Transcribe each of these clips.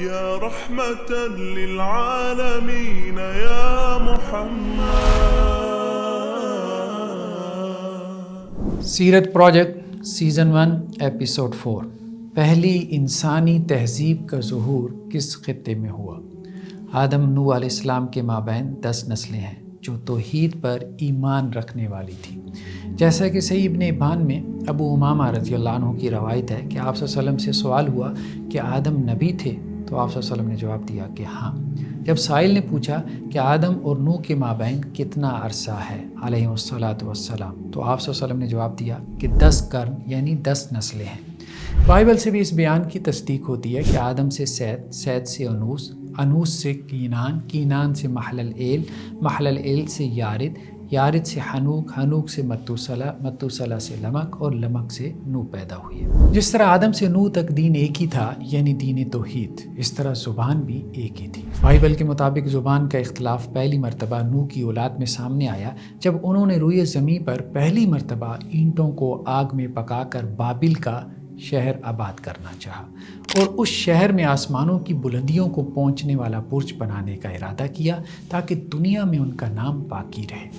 يا رحمة للعالمين يا محمد. سیرت پروجیکٹ سیزن 1 ایپیسوڈ 4. پہلی انسانی تہذیب کا ظہور کس خطے میں ہوا؟ آدم نوح علیہ السلام کے مابین 10 نسلیں ہیں جو توحید پر ایمان رکھنے والی تھی. جیسا کہ صحیح ابن ابان میں ابو امامہ رضی اللہ عنہ کی روایت ہے کہ آپ صلی اللہ علیہ وسلم سے سوال ہوا کہ آدم نبی تھے؟ تو آپ صلی اللہ علیہ وسلم نے جواب دیا کہ ہاں. جب سائل نے پوچھا کہ آدم اور نوح کے مابین کتنا عرصہ ہے علیہ الصلاۃ والسلام، تو آپ صلی اللہ علیہ وسلم نے جواب دیا کہ 10 قرن یعنی 10 نسلیں ہیں. بائبل سے بھی اس بیان کی تصدیق ہوتی ہے کہ آدم سے سید، سید سے انوس، انوس سے کینان، کینان سے محلل ایل سے یارد، یارد سے حنوک، حنوک سے متوسلہ سے لمک، اور لمک سے نوح پیدا ہوئی. جس طرح آدم سے نوح تک دین ایک ہی تھا یعنی دین توحید، اس طرح زبان بھی ایک ہی تھی. بائبل کے مطابق زبان کا اختلاف پہلی مرتبہ نوح کی اولاد میں سامنے آیا جب انہوں نے روئے زمین پر پہلی مرتبہ اینٹوں کو آگ میں پکا کر بابل کا شہر آباد کرنا چاہا اور اس شہر میں آسمانوں کی بلندیوں کو پہنچنے والا برج بنانے کا ارادہ کیا تاکہ دنیا میں ان کا نام باقی رہے.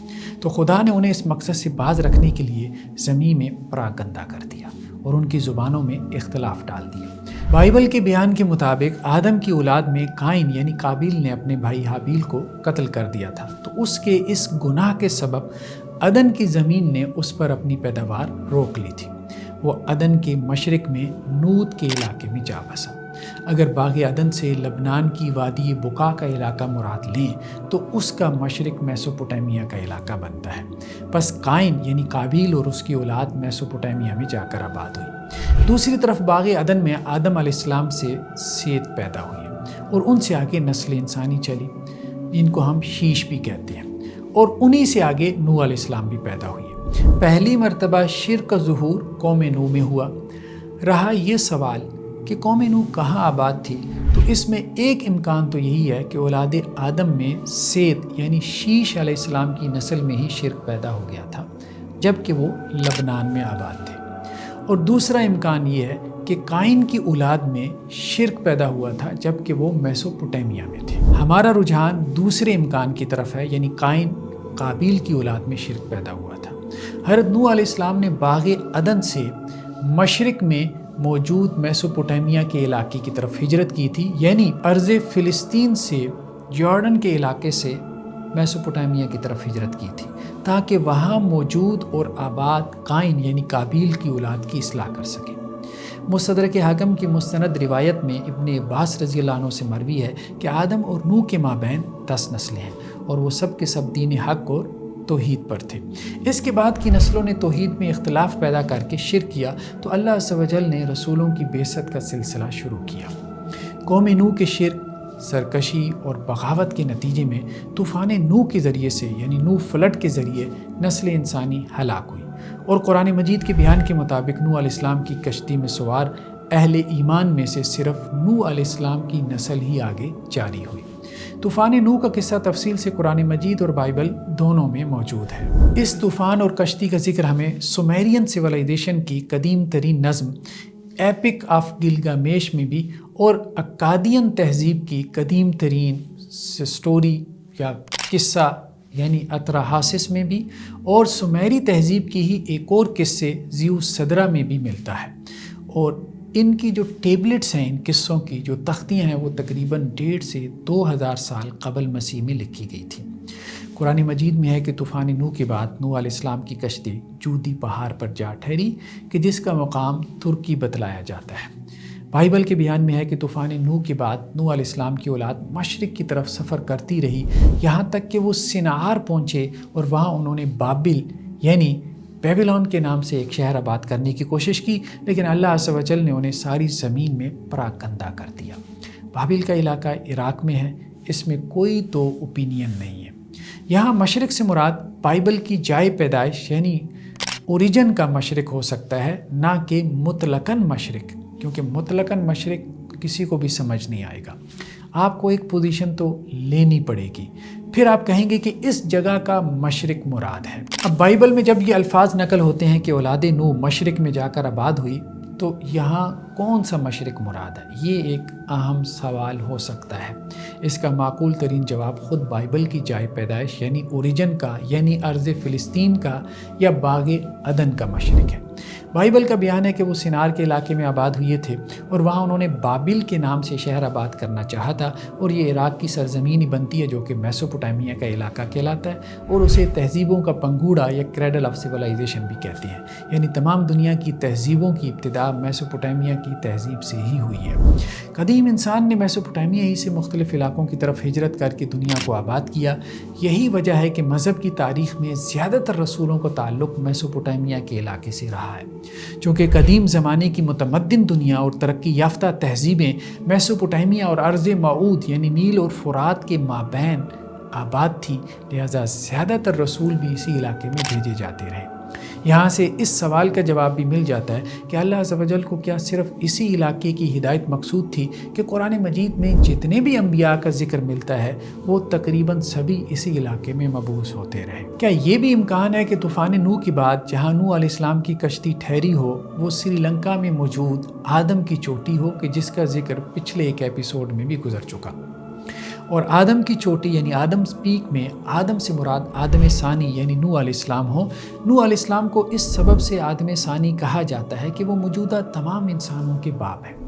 تو خدا نے انہیں اس مقصد سے باز رکھنے کے لیے زمین میں پراگندہ کر دیا اور ان کی زبانوں میں اختلاف ڈال دیا. بائبل کے بیان کے مطابق آدم کی اولاد میں قائن یعنی قابیل نے اپنے بھائی حابیل کو قتل کر دیا تھا. تو اس کے اس گناہ کے سبب عدن کی زمین نے اس پر اپنی پیداوار روک لی تھی. وہ عدن کے مشرق میں نود کے علاقے میں جا بسا. اگر باغ عدن سے لبنان کی وادی بقا کا علاقہ مراد لیں تو اس کا مشرق میسوپوٹیمیا کا علاقہ بنتا ہے. پس قائن یعنی قابیل اور اس کی اولاد میسوپوٹیمیا میں جا کر آباد ہوئی. دوسری طرف باغ عدن میں آدم علیہ السلام سے سیت پیدا ہوئی اور ان سے آگے نسل انسانی چلی جن کو ہم شیش بھی کہتے ہیں، اور انہی سے آگے نوح علیہ السلام بھی پیدا ہوئی. پہلی مرتبہ شرک کا ظہور قوم نوح میں ہوا. رہا یہ سوال کہ قوم نوح کہاں آباد تھی، تو اس میں ایک امکان تو یہی ہے کہ اولاد آدم میں سیت یعنی شیش علیہ السلام کی نسل میں ہی شرک پیدا ہو گیا تھا جبکہ وہ لبنان میں آباد تھے. اور دوسرا امکان یہ ہے کہ قائن کی اولاد میں شرک پیدا ہوا تھا جبکہ وہ میسوپوٹیمیا میں تھے. ہمارا رجحان دوسرے امکان کی طرف ہے یعنی قائن قابیل کی اولاد میں شرک پیدا ہوا تھا. حضرت نوح علیہ السلام نے باغ عدن سے مشرق میں موجود میسوپوٹیمیا کے علاقے کی طرف ہجرت کی تھی، یعنی ارض فلسطین سے جارڈن کے علاقے سے میسوپوٹیمیا کی طرف ہجرت کی تھی تاکہ وہاں موجود اور آباد قائن یعنی قابیل کی اولاد کی اصلاح کر سکے. مستدرک حاکم کی مستند روایت میں ابن عباس رضی اللہ عنہ سے مروی ہے کہ آدم اور نوح کے مابین 10 نسلیں ہیں اور وہ سب کے سب دین حق اور توحید پر تھے. اس کے بعد کی نسلوں نے توحید میں اختلاف پیدا کر کے شرک کیا تو اللہ عز و جل نے رسولوں کی بعثت کا سلسلہ شروع کیا. قوم نوح کے شرک، سرکشی اور بغاوت کے نتیجے میں طوفان نوح کے ذریعے سے یعنی نوح فلڈ کے ذریعے نسل انسانی ہلاک ہوئی. اور قرآن مجید کے بیان کے مطابق نوح علیہ السلام کی کشتی میں سوار اہل ایمان میں سے صرف نوح علیہ السلام کی نسل ہی آگے جاری ہوئی. طوفان نوح کا قصہ تفصیل سے قرآن مجید اور بائبل دونوں میں موجود ہے. اس طوفان اور کشتی کا ذکر ہمیں سومیرین سویلائزیشن کی قدیم ترین نظم ایپک آف گلگامیش میں بھی اور اکادین تہذیب کی قدیم ترین سٹوری یا قصہ یعنی اطراحاسس میں بھی اور سومیری تہذیب کی ہی ایک اور قصے زیو صدرہ میں بھی ملتا ہے. اور ان کی جو ٹیبلٹس ہیں، ان قصوں کی جو تختیاں ہیں، وہ تقریباً 1.5 سے 2000 سال قبل مسیح میں لکھی گئی تھیں. قرآن مجید میں ہے کہ طوفان نوح کے بعد نوح علیہ السلام کی کشتی جودی پہاڑ پر جا ٹھہری کہ جس کا مقام ترکی بتلایا جاتا ہے. بائبل کے بیان میں ہے کہ طوفان نوح کے بعد نوح علیہ السلام کی اولاد مشرق کی طرف سفر کرتی رہی یہاں تک کہ وہ سنعار پہنچے اور وہاں انہوں نے بابل یعنی بیبیلون کے نام سے ایک شہر آباد کرنے کی کوشش کی، لیکن اللہ عز و جل نے انہیں ساری زمین میں پراگندہ کر دیا. بابل کا علاقہ عراق میں ہے، اس میں کوئی تو اوپینین نہیں ہے. یہاں مشرق سے مراد بائبل کی جائے پیدائش یعنی اوریجن کا مشرق ہو سکتا ہے، نہ کہ مطلقاً مشرق، کیونکہ مطلقاً مشرق کسی کو بھی سمجھ نہیں آئے گا. آپ کو ایک پوزیشن تو لینی پڑے گی، پھر آپ کہیں گے کہ اس جگہ کا مشرق مراد ہے. اب بائبل میں جب یہ الفاظ نقل ہوتے ہیں کہ اولاد نوح مشرق میں جا کر آباد ہوئی، تو یہاں کون سا مشرق مراد ہے؟ یہ ایک اہم سوال ہو سکتا ہے۔ اس کا معقول ترین جواب خود بائبل کی جائے پیدائش یعنی اوریجن کا، یعنی ارض فلسطین کا یا باغ عدن کا مشرق ہے۔ بائبل کا بیان ہے کہ وہ سنار کے علاقے میں آباد ہوئے تھے اور وہاں انہوں نے بابل کے نام سے شہر آباد کرنا چاہا تھا، اور یہ عراق کی سرزمین ہی بنتی ہے جو کہ میسوپوٹامیہ کا علاقہ کہلاتا ہے، اور اسے تہذیبوں کا پنگوڑا یا کریڈل آف سیولائزیشن بھی کہتے ہیں، یعنی تمام دنیا کی تہذیبوں کی ابتدا میسوپوٹامیہ کی تہذیب سے ہی ہوئی ہے۔ قدیم انسان نے میسوپوٹامیہ ہی سے مختلف علاقوں کی طرف ہجرت کر کے دنیا کو آباد کیا۔ یہی وجہ ہے کہ مذہب کی تاریخ میں زیادہ تر رسولوں کا تعلق میسوپوٹامیہ کے علاقے سے رہا ہے، چونکہ قدیم زمانے کی متمدن دنیا اور ترقی یافتہ تہذیبیں میسوپوٹامیہ اور ارض موعود یعنی نیل اور فرات کے مابین آباد تھیں، لہذا زیادہ تر رسول بھی اسی علاقے میں بھیجے جاتے رہے۔ یہاں سے اس سوال کا جواب بھی مل جاتا ہے کہ اللہ عز و جل کو کیا صرف اسی علاقے کی ہدایت مقصود تھی کہ قرآن مجید میں جتنے بھی انبیاء کا ذکر ملتا ہے وہ تقریباً سبھی اسی علاقے میں مبعوث ہوتے رہے؟ کیا یہ بھی امکان ہے کہ طوفان نوح کے بعد جہاں نوح علیہ السلام کی کشتی ٹھہری ہو وہ سری لنکا میں موجود آدم کی چوٹی ہو کہ جس کا ذکر پچھلے ایک ایپیسوڈ میں بھی گزر چکا؟ اور آدم کی چوٹی یعنی آدم پیک میں آدم سے مراد آدم ثانی یعنی نوح علیہ السلام ہو۔ نوح علیہ السلام کو اس سبب سے آدم ثانی کہا جاتا ہے کہ وہ موجودہ تمام انسانوں کے باپ ہیں۔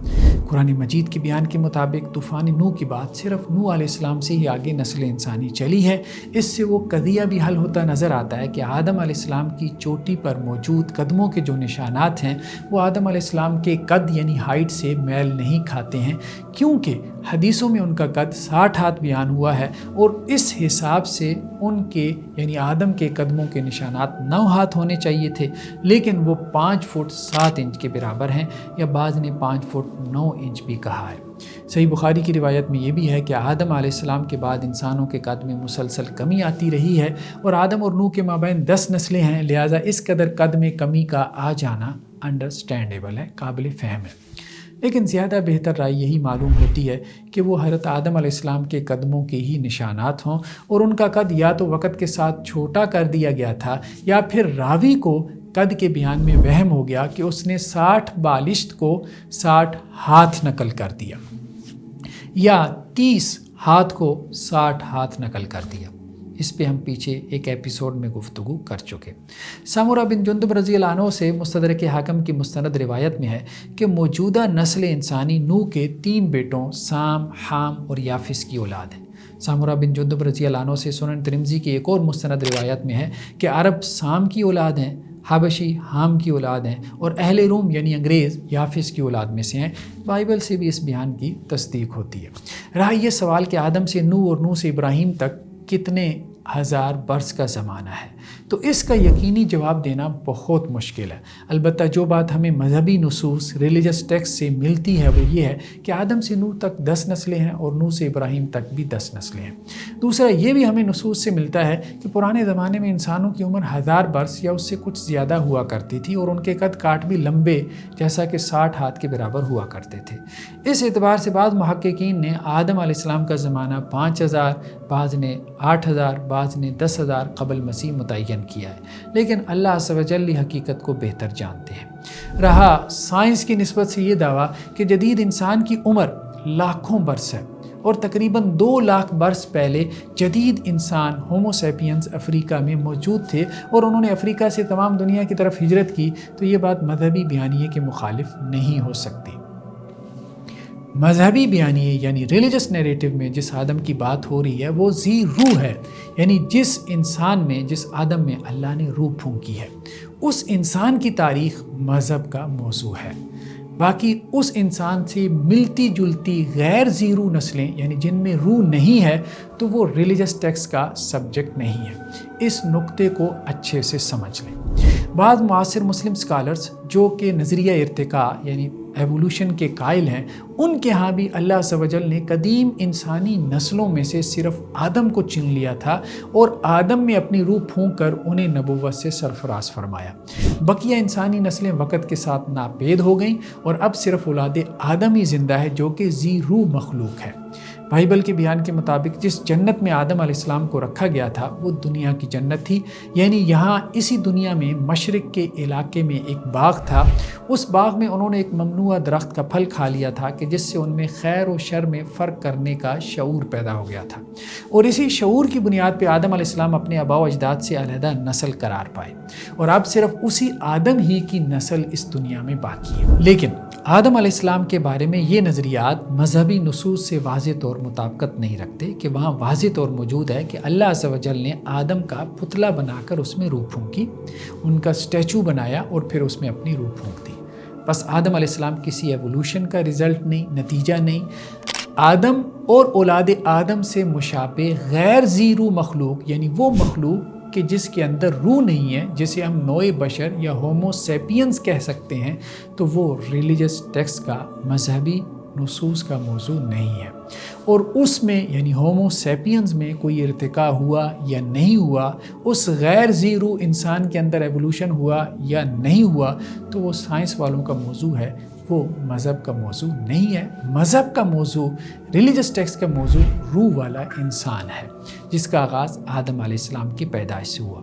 قرآن مجید کے بیان کے مطابق طوفان نوح کے بعد صرف نوح علیہ السلام سے ہی آگے نسل انسانی چلی ہے۔ اس سے وہ قضیہ بھی حل ہوتا نظر آتا ہے کہ آدم علیہ السلام کی چوٹی پر موجود قدموں کے جو نشانات ہیں وہ آدم علیہ السلام کے قد یعنی ہائٹ سے میل نہیں کھاتے ہیں، کیونکہ حدیثوں میں ان کا قد 60 ہاتھ بیان ہوا ہے، اور اس حساب سے ان کے یعنی آدم کے قدموں کے نشانات 9 ہاتھ ہونے چاہیے تھے، لیکن وہ 5 فٹ 7 انچ کے برابر ہیں، یا بعض نے 5 فٹ 9 انچ بھی کہا ہے۔ صحیح بخاری کی روایت میں یہ بھی ہے کہ آدم علیہ السلام کے بعد انسانوں کے قد میں مسلسل کمی آتی رہی ہے، اور آدم اور نوح کے مابین 10 نسلیں ہیں، لہٰذا اس قدر قد میں کمی کا آ جانا انڈرسٹینڈیبل ہے، قابل فہم ہے۔ لیکن زیادہ بہتر رائے یہی معلوم ہوتی ہے کہ وہ حضرت آدم علیہ السلام کے قدموں کے ہی نشانات ہوں، اور ان کا قد یا تو وقت کے ساتھ چھوٹا کر دیا گیا تھا، یا پھر راوی کو قد کے بیان میں وہم ہو گیا کہ اس نے 60 بالشت کو 60 ہاتھ نقل کر دیا، یا 30 ہاتھ کو 60 ہاتھ نقل کر دیا۔ اس پہ ہم پیچھے ایک ایپیسوڈ میں گفتگو کر چکے۔ سمرہ بن جندب رضی اللہ عنہ سے مستدرک حاکم کی مستند روایت میں ہے کہ موجودہ نسل انسانی نوح کے 3 بیٹوں سام، حام اور یافس کی اولاد ہے۔ سمرہ بن جندب رضی اللہ عنہ سے سنن ترمذی کی ایک اور مستند روایت میں ہے کہ عرب سام کی اولاد ہیں، حبشی حام کی اولاد ہیں، اور اہل روم یعنی انگریز یافس کی اولاد میں سے ہیں۔ بائبل سے بھی اس بیان کی تصدیق ہوتی ہے۔ رہا یہ سوال کہ آدم سے نوح اور نوح سے ابراہیم تک کتنے ہزار برس کا زمانہ ہے، تو اس کا یقینی جواب دینا بہت مشکل ہے۔ البتہ جو بات ہمیں مذہبی نصوص ریلیجس ٹیکسٹ سے ملتی ہے وہ یہ ہے کہ آدم سے نوح تک 10 نسلیں ہیں، اور نوح سے ابراہیم تک بھی 10 نسلیں ہیں۔ دوسرا یہ بھی ہمیں نصوص سے ملتا ہے کہ پرانے زمانے میں انسانوں کی عمر 1000 برس یا اس سے کچھ زیادہ ہوا کرتی تھی، اور ان کے قد کاٹ بھی لمبے جیسا کہ 60 ہاتھ کے برابر ہوا کرتے تھے۔ اس اعتبار سے بعض محققین نے آدم علیہ السلام کا زمانہ 5000، بعض نے 8000، بعض نے 10,000 قبل مسیح متعین کیا ہے، لیکن اللہ عز و جل حقیقت کو بہتر جانتے ہیں۔ رہا سائنس کی نسبت سے یہ دعویٰ کہ جدید انسان کی عمر لاکھوں برس ہے، اور تقریباً 2 لاکھ برس پہلے جدید انسان ہومو سیپینز افریقہ میں موجود تھے، اور انہوں نے افریقہ سے تمام دنیا کی طرف ہجرت کی، تو یہ بات مذہبی بیانیے کے مخالف نہیں ہو سکتی۔ مذہبی بیانیے یعنی ریلیجس نیریٹو میں جس آدم کی بات ہو رہی ہے وہ ذی روح ہے، یعنی جس انسان میں، جس آدم میں اللہ نے روح پھونکی ہے، اس انسان کی تاریخ مذہب کا موضوع ہے۔ باقی اس انسان سے ملتی جلتی غیر ذی روح نسلیں یعنی جن میں روح نہیں ہے تو وہ ریلیجس ٹیکسٹ کا سبجیکٹ نہیں ہے۔ اس نقطے کو اچھے سے سمجھ لیں۔ بعض معاصر مسلم سکالرز جو کہ نظریہ ارتقاء یعنی ایوولوشن کے قائل ہیں، ان کے ہاں بھی اللہ عز و جل نے قدیم انسانی نسلوں میں سے صرف آدم کو چن لیا تھا، اور آدم میں اپنی روح پھونک کر انہیں نبوت سے سرفراز فرمایا۔ بقیہ انسانی نسلیں وقت کے ساتھ ناپید ہو گئیں، اور اب صرف اولاد آدم ہی زندہ ہے جو کہ ذی روح مخلوق ہے۔ بائبل کے بیان کے مطابق جس جنت میں آدم علیہ السلام کو رکھا گیا تھا وہ دنیا کی جنت تھی، یعنی یہاں اسی دنیا میں مشرق کے علاقے میں ایک باغ تھا۔ اس باغ میں انہوں نے ایک ممنوع درخت کا پھل کھا لیا تھا کہ جس سے ان میں خیر و شر میں فرق کرنے کا شعور پیدا ہو گیا تھا، اور اسی شعور کی بنیاد پہ آدم علیہ السلام اپنے آباء و اجداد سے علیحدہ نسل قرار پائے، اور اب صرف اسی آدم ہی کی نسل اس دنیا میں باقی ہے۔ لیکن آدم علیہ السلام کے بارے میں یہ نظریات مذہبی نصوص سے واضح طور مطابقت نہیں رکھتے کہ وہاں واضح طور موجود ہے کہ اللہ عز و جل نے آدم کا پتلا بنا کر اس میں روح پھونکی، ان کا اسٹیچو بنایا اور پھر اس میں اپنی روح پھونک دی۔ بس آدم علیہ السلام کسی ایوولوشن کا رزلٹ نہیں، نتیجہ نہیں۔ آدم اور اولاد آدم سے مشابہ غیر ذی روح مخلوق، یعنی وہ مخلوق کہ جس کے اندر روح نہیں ہے، جسے ہم نوع بشر یا ہومو سیپینز کہہ سکتے ہیں، تو وہ ریلیجس ٹیکسٹ کا، مذہبی نصوص کا موضوع نہیں ہے۔ اور اس میں یعنی ہومو سیپینز میں کوئی ارتقاء ہوا یا نہیں ہوا، اس غیر ذی روح انسان کے اندر ایوولوشن ہوا یا نہیں ہوا، تو وہ سائنس والوں کا موضوع ہے، وہ مذہب کا موضوع نہیں ہے۔ مذہب کا موضوع، ریلیجس ٹیکسٹ کا موضوع روح والا انسان ہے، جس کا آغاز آدم علیہ السلام کی پیدائش سے ہوا۔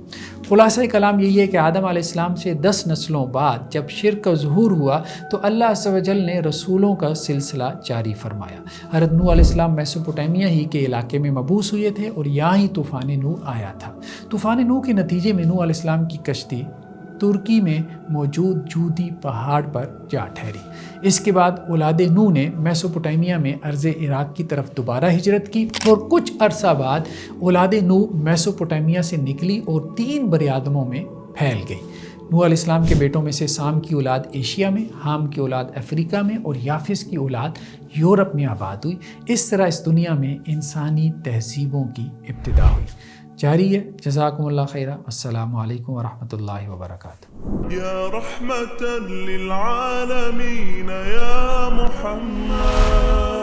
خلاصہ کلام یہی ہے کہ آدم علیہ السلام سے 10 نسلوں بعد جب شرک کا ظہور ہوا تو اللہ عز و جل نے رسولوں کا سلسلہ جاری فرمایا۔ حضرت نوح علیہ السلام میسوپوٹیمیا ہی کے علاقے میں مبعوث ہوئے تھے، اور یہاں ہی طوفان نوح آیا تھا۔ طوفان نوح کے نتیجے میں نوح علیہ السلام کی کشتی ترکی میں موجود جودی پہاڑ پر جا ٹھہری۔ اس کے بعد اولاد نوح نے میسوپوٹیمیا میں ارض عراق کی طرف دوبارہ ہجرت کی، اور کچھ عرصہ بعد اولاد نوح میسوپوٹیمیا سے نکلی اور 3 براعظموں میں پھیل گئی۔ نوح علیہ السلام کے بیٹوں میں سے سام کی اولاد ایشیا میں، حام کی اولاد افریقہ میں، اور یافس کی اولاد یورپ میں آباد ہوئی۔ اس طرح اس دنیا میں انسانی تہذیبوں کی ابتدا ہوئی۔ جاری ہے۔ جزاکم اللہ خیرہ۔ السلام علیکم ورحمۃ اللہ وبرکاتہ۔ یا رحمة للعالمین یا محمد